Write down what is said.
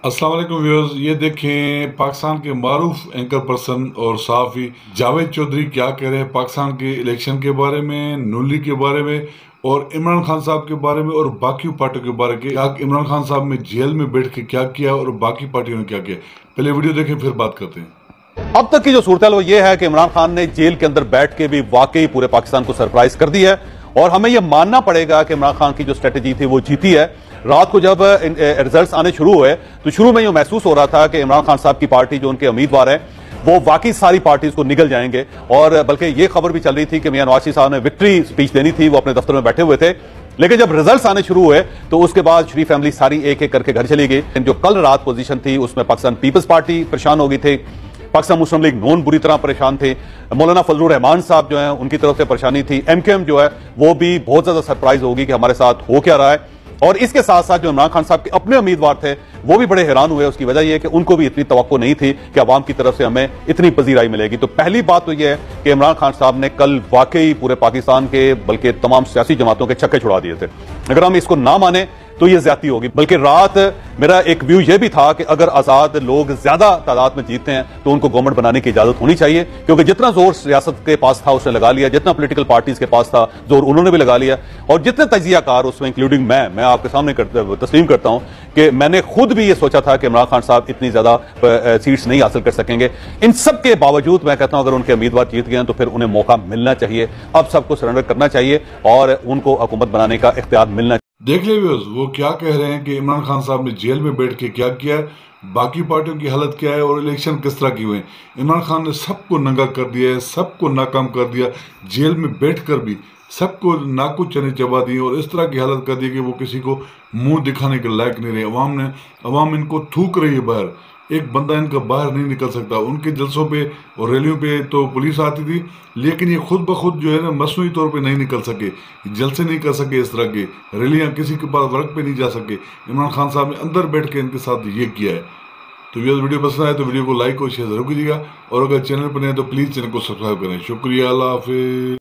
अस्सलाम वालेकुम व्यूअर्स, ये देखें पाकिस्तान के मारूफ एंकर पर्सन और सहाफ़ी जावेद चौधरी क्या कह रहे हैं पाकिस्तान के इलेक्शन के बारे में, नून लीग के बारे में और इमरान खान साहब के बारे में और बाकी पार्टियों के बारे में। इमरान खान साहब ने जेल में बैठ के क्या किया और बाकी पार्टियों ने क्या किया। पहले वीडियो देखें फिर बात करते हैं। अब तक की जो सूरत वो ये है कि इमरान खान ने जेल के अंदर बैठ के भी वाकई पूरे पाकिस्तान को सरप्राइज कर दी है और हमें यह मानना पड़ेगा कि इमरान खान की जो स्ट्रेटेजी थी वो जीती है। रात को जब रिजल्ट्स आने शुरू हुए तो शुरू में ये महसूस हो रहा था कि इमरान खान साहब की पार्टी जो उनके उम्मीदवार हैं वो बाकी सारी पार्टीज को निगल जाएंगे और बल्कि ये खबर भी चल रही थी कि मियां नवाज शरीफ साहब ने विक्ट्री स्पीच देनी थी, वो अपने दफ्तर में बैठे हुए थे। लेकिन जब रिजल्ट्स आने शुरू हुए तो उसके बाद शरीफ फैमिली सारी एक एक करके घर चली गई। जो कल रात पोजीशन थी उसमें पाकिस्तान पीपल्स पार्टी परेशान हो गई थी, पाकिस्तान मुस्लिम लीग नून बुरी तरह परेशान थे, मौलाना फजलुर रहमान साहब जो है उनकी तरफ से परेशानी थी, एमकेएम जो है वो भी बहुत ज्यादा सरप्राइज होगी कि हमारे साथ हो क्या रहा है। और इसके साथ साथ जो इमरान खान साहब के अपने उम्मीदवार थे वो भी बड़े हैरान हुए। उसकी वजह यह है कि उनको भी इतनी तवक्को नहीं थी कि अवाम की तरफ से हमें इतनी पजीराई मिलेगी। तो पहली बात तो यह है कि इमरान खान साहब ने कल वाकई पूरे पाकिस्तान के बल्कि तमाम सियासी जमातों के छक्के छुड़ा दिए थे। अगर हम इसको ना माने तो यह ज्यादती होगी। बल्कि रात मेरा एक व्यू यह भी था कि अगर आजाद लोग ज्यादा तादाद में जीतते हैं तो उनको गवर्नमेंट बनाने की इजाजत होनी चाहिए, क्योंकि जितना जोर रियासत के पास था उसने लगा लिया, जितना पॉलिटिकल पार्टीज के पास था जोर उन्होंने भी लगा लिया। और जितने तजियाकार उसमें इंक्लूडिंग मैं आपके सामने तस्लीम करता हूं कि मैंने खुद भी यह सोचा था कि इमरान खान साहब इतनी ज्यादा सीट्स नहीं हासिल कर सकेंगे। इन सब के बावजूद मैं कहता हूं अगर उनके उम्मीदवार जीत गए तो फिर उन्हें मौका मिलना चाहिए। अब सबको सरेंडर करना चाहिए और उनको हुकूमत बनाने का इख्तियार मिलना। देख ले व्यूअर्स, वो क्या कह रहे हैं कि इमरान खान साहब ने जेल में बैठ के क्या किया है, बाकी पार्टियों की हालत क्या है और इलेक्शन किस तरह की हुए। इमरान खान ने सबको नंगा कर दिया है, सबको नाकाम कर दिया, जेल में बैठकर भी सबको नाकू चने चबा दिए और इस तरह की हालत कर दी कि वो किसी को मुंह दिखाने के लायक नहीं रहे। अवाम इनको थूक रही है बाहर, एक बंदा इनका बाहर नहीं निकल सकता। उनके जलसों पे और रैलियों पे तो पुलिस आती थी, लेकिन ये खुद ब खुद जो है ना मसनूई तौर पे नहीं निकल सके, जलसे नहीं कर सके, इस तरह के रैलियां किसी के पास वर्क पे नहीं जा सके। इमरान खान साहब ने अंदर बैठ के इनके साथ ये किया है। तो वीडियो पसंद आए तो वीडियो को लाइक और शेयर जरूर कीजिएगा और अगर चैनल पर नहीं है तो प्लीज़ चैनल को सब्सक्राइब करें। शुक्रिया, अल्लाह हाफिज़।